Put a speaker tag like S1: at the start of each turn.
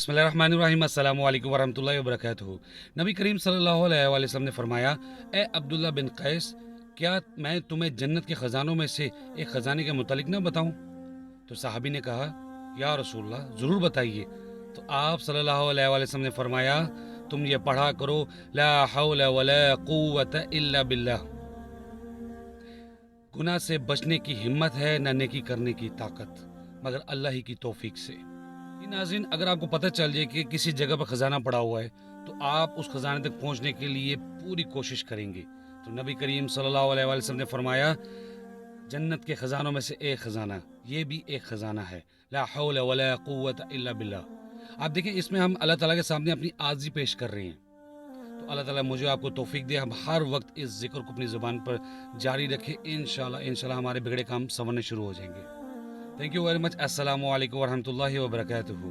S1: बिस्मिल्लाहिर्रहमानिर्रहीम अस्सलामु अलैकुम वरहमतुल्लाहि वबरकातुहू। नबी करीम सल्लल्लाहु अलैहि वसल्लम ने फरमाया, ए अब्दुल्ला बिन कैस, क्या मैं तुम्हें जन्नत के ख़जानों में से एक ख़जाने के मुतालिक न बताऊं? तो साहबी ने कहा, या रसूलल्लाह, ज़रूर बताइए। तो आप सल्लल्लाहु अलैहि वसल्लम ने फरमाया, तुम ये पढ़ा करो, ला हौला वला कुव्वता इल्ला बिल्लाह। गुनाह से बचने की हिम्मत है न नेकी करने की ताकत, मगर अल्लाह ही की तौफीक से। नाज़रीन, अगर आपको पता चल जाए कि किसी जगह पर ख़जाना पड़ा हुआ है तो आप उस ख़जाने तक पहुंचने के लिए पूरी कोशिश करेंगे। तो नबी करीम सल्लल्लाहु अलैहि वसल्लम ने फरमाया, जन्नत के ख़जानों में से एक ख़जाना, ये भी एक ख़जाना है, ला हौला वला कुव्वता इल्ला बिल्लाह। आप देखें, इसमें हम अल्लाह ताला के सामने अपनी आज़ी पेश कर रहे हैं। तो अल्लाह ताला मुझे आपको तौफीक दे, हम हर वक्त इस ज़िक्र को अपनी ज़ुबान पर जारी रखें। इंशाल्लाह हमारे बिगड़े काम संवरने शुरू हो जाएंगे। Thank you very much. अस्सलामु अलैकुम वरहमतुल्लाहि वबरकातुहू।